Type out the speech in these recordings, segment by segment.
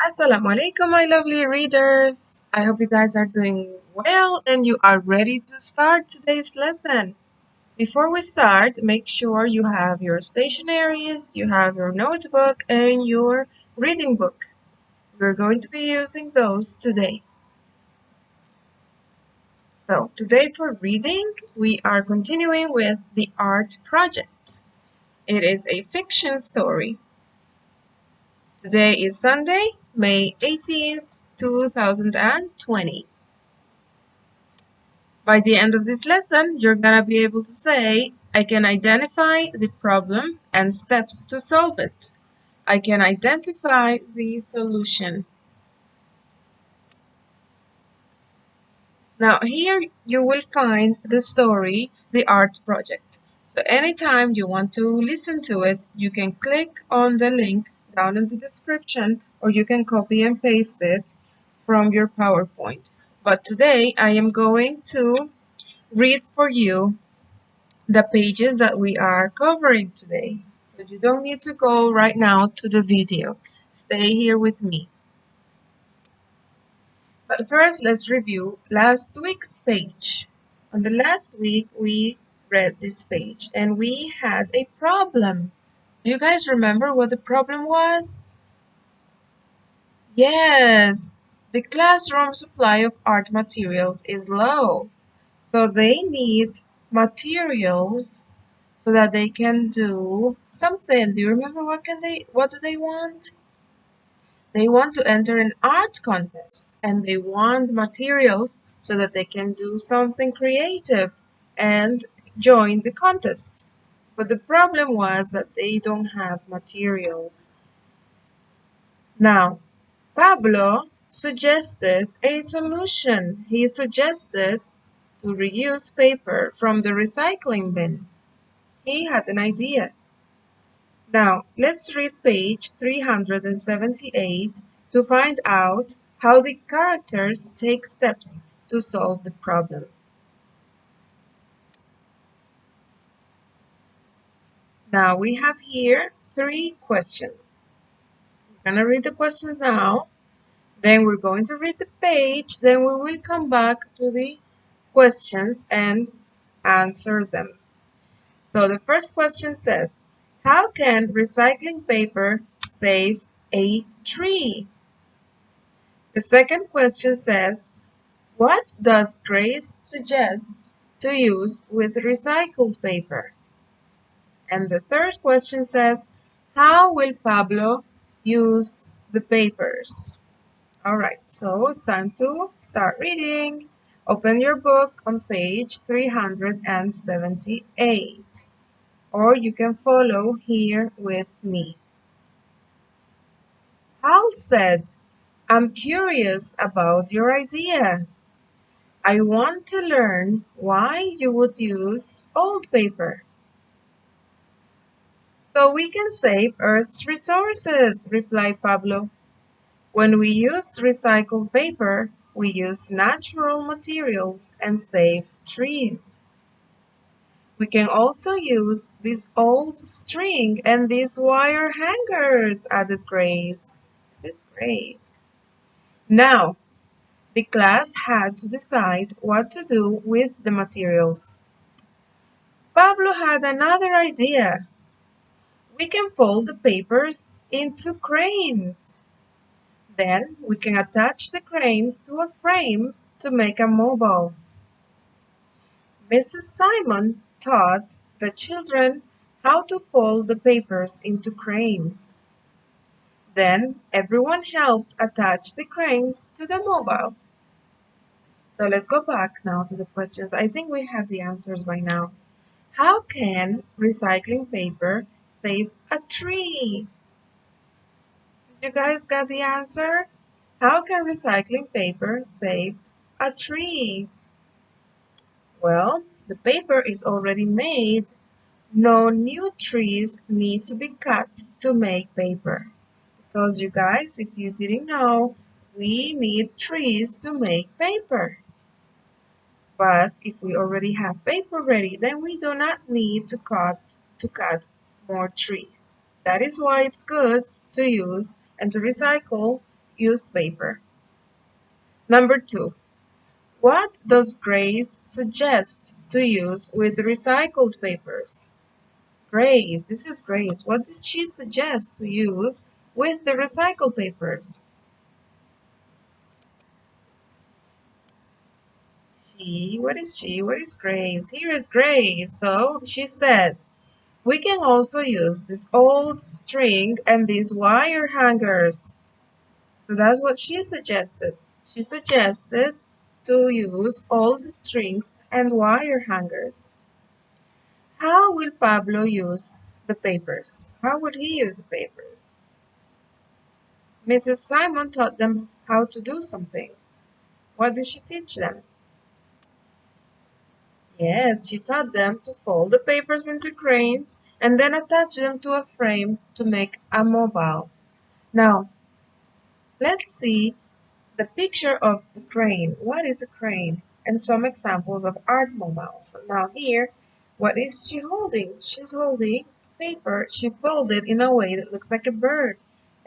Assalamu alaikum, my lovely readers. I hope you guys are doing well and you are ready to start today's lesson. Before we start, make sure you have your stationaries, you have your notebook, and your reading book. We're going to be using those today. So, today for reading, we are continuing with the art project. It is a fiction story. Today is Sunday, May 18th, 2020. By the end of this lesson, you're gonna be able to say, I can identify the problem and steps to solve it. I can identify the solution. Now here you will find the story, The Art Project. So anytime you want to listen to it, you can click on the link down in the description or you can copy and paste it from your PowerPoint. But today I am going to read for you the pages that we are covering today. So you don't need to go right now to the video. Stay here with me. But first, let's review last week's page. On the last week, we read this page and we had a problem. Do you guys remember what the problem was? Yes, the classroom supply of art materials is low. So they need materials so that they can do something. Do you remember what do they want? They want to enter an art contest and they want materials so that they can do something creative and join the contest. But the problem was that they don't have materials. Now, Pablo suggested a solution. He suggested to reuse paper from the recycling bin. He had an idea. Now, let's read page 378 to find out how the characters take steps to solve the problem. Now, we have here 3 questions. We're going to read the questions now, then we're going to read the page, then we will come back to the questions and answer them. So the first question says, how can recycling paper save a tree? The second question says, what does Grace suggest to use with recycled paper? And the third question says, how will Pablo use the papers? All right, so it's time to start reading. Open your book on page 378, or you can follow here with me. Hal said, I'm curious about your idea. I want to learn why you would use old paper. So we can save Earth's resources, replied Pablo. When we use recycled paper, we use natural materials and save trees. We can also use this old string and these wire hangers, added Grace. This is Grace. Now, the class had to decide what to do with the materials. Pablo had another idea. We can fold the papers into cranes. Then we can attach the cranes to a frame to make a mobile. Mrs. Simon taught the children how to fold the papers into cranes. Then everyone helped attach the cranes to the mobile. So let's go back now to the questions. I think we have the answers by now. How can recycling paper save a tree? Did you guys get the answer? How can recycling paper save a tree? Well, the paper is already made. No new trees need to be cut to make paper. Because you guys, if you didn't know, we need trees to make paper. But if we already have paper ready, then we do not need to cut more trees. That is why it's good to use and to recycle used paper. Number 2. What does Grace suggest to use with recycled papers? Grace, this is Grace. What does she suggest to use with the recycled papers? What is she? What is Grace? Here is Grace. So she said, we can also use this old string and these wire hangers. So that's what she suggested. She suggested to use old strings and wire hangers. How will Pablo use the papers? How would he use the papers? Mrs. Simon taught them how to do something. What did she teach them? Yes, she taught them to fold the papers into cranes and then attach them to a frame to make a mobile. Now, let's see the picture of the crane. What is a crane? And some examples of art mobiles. So now here, what is she holding? She's holding paper she folded in a way that looks like a bird.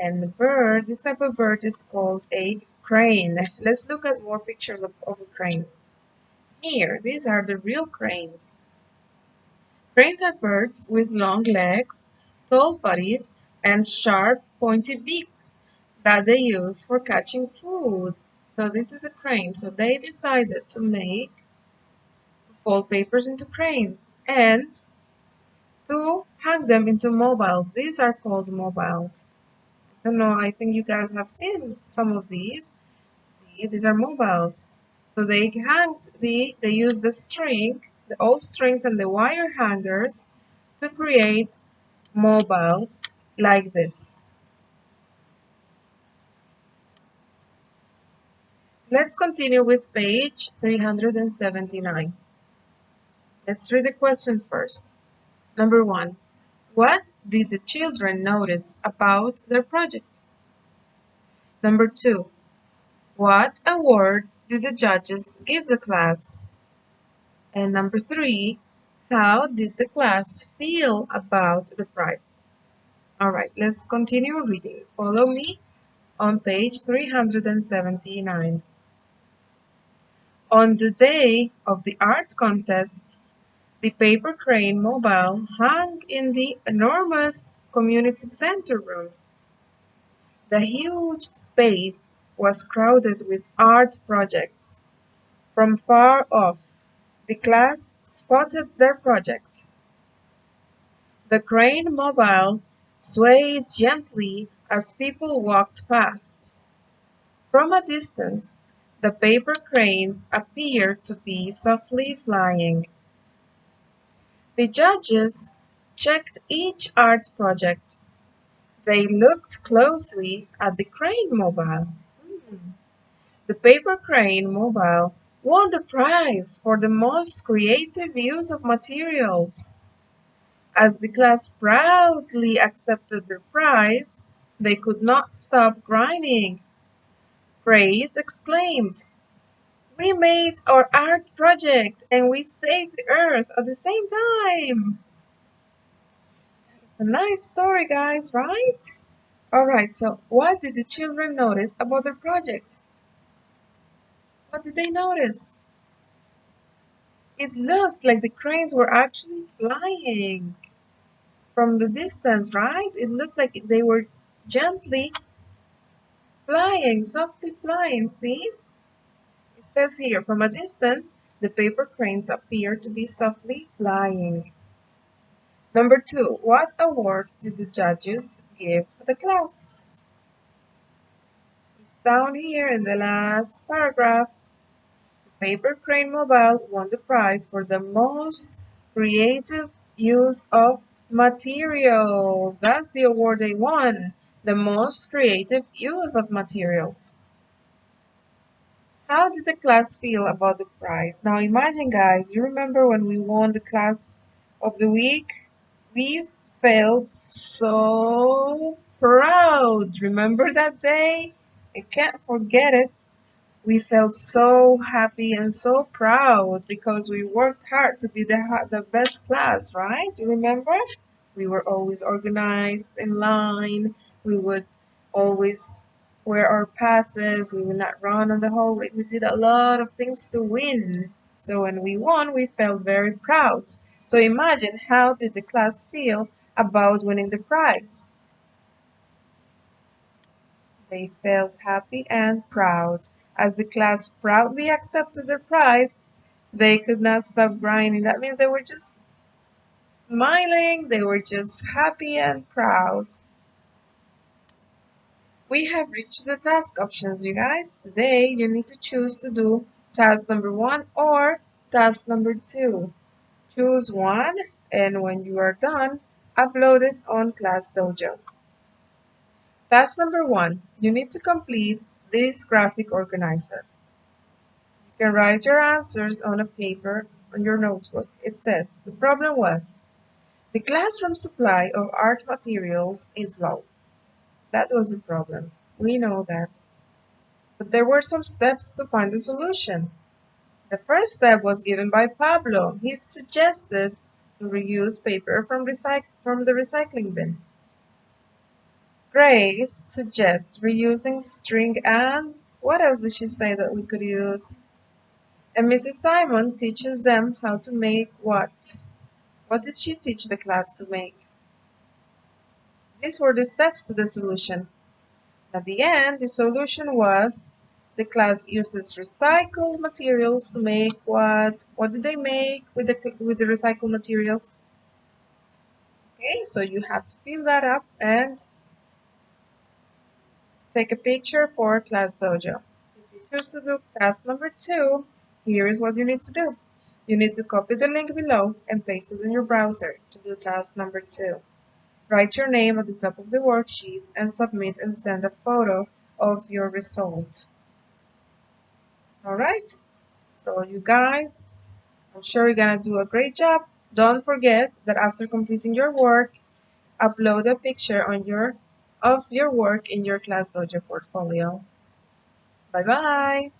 And the bird, this type of bird is called a crane. Let's look at more pictures of a crane. Here, these are the real cranes. Cranes are birds with long legs, tall bodies, and sharp, pointy beaks that they use for catching food. So this is a crane. So they decided to fold papers into cranes and to hang them into mobiles. These are called mobiles. I don't know, I think you guys have seen some of these. See, these are mobiles. So they use the string, the old strings and the wire hangers to create mobiles like this. Let's continue with page 379. Let's read the questions first. Number 1. What did the children notice about their project? Number 2. What award did the judges give the class? And number 3. How did the class feel about the prize? Alright, let's continue reading. Follow me on page 379. On the day of the art contest, the paper crane mobile hung in the enormous community center room. The huge space was crowded with art projects. From far off, the class spotted their project. The crane mobile swayed gently as people walked past. From a distance, the paper cranes appeared to be softly flying. The judges checked each art project. They looked closely at the crane mobile. The paper crane mobile won the prize for the most creative use of materials. As the class proudly accepted their prize, they could not stop grinning. Grace exclaimed, "We made our art project and we saved the earth at the same time." It's a nice story, guys, right? Alright, so what did the children notice about their project? What did they notice? It looked like the cranes were actually flying from the distance, right? It looked like they were gently flying, softly flying, see? It says here, from a distance, the paper cranes appear to be softly flying. Number 2, what award did the judges give the class? It's down here in the last paragraph. The paper crane mobile won the prize for the most creative use of materials. That's the award they won, the most creative use of materials. How did the class feel about the prize? Now imagine, guys, you remember when we won the class of the week? We felt so proud. Remember that day? I can't forget it. We felt so happy and so proud because we worked hard to be the best class, right? You remember? We were always organized in line. We would always wear our passes, we will not run on the hallway. We did a lot of things to win. So when we won, we felt very proud. So imagine, how did the class feel about winning the prize? They felt happy and proud. As the class proudly accepted the prize, they could not stop grinding. That means they were just smiling, they were just happy and proud. We have reached the task options, you guys. Today, you need to choose to do task number 1 or task number 2. Choose one, and when you are done, upload it on Class Dojo. Task number 1, you need to complete this graphic organizer. You can write your answers on a paper on your notebook. It says, the problem was, the classroom supply of art materials is low. That was the problem. We know that. But there were some steps to find the solution. The first step was given by Pablo. He suggested to reuse paper from the recycling bin. Grace suggests reusing string, and what else did she say that we could use? And Mrs. Simon teaches them how to make what? What did she teach the class to make? These were the steps to the solution. At the end, the solution was the class uses recycled materials to make what? What did they make with the recycled materials? Okay, so you have to fill that up and take a picture for Class Dojo. If you choose to do task number 2, here is what you need to do. You need to copy the link below and paste it in your browser to do task number 2. Write your name at the top of the worksheet and submit and send a photo of your result. Alright? So you guys, I'm sure you're gonna do a great job. Don't forget that after completing your work, upload a picture of your work in your Class Dojo portfolio. Bye bye!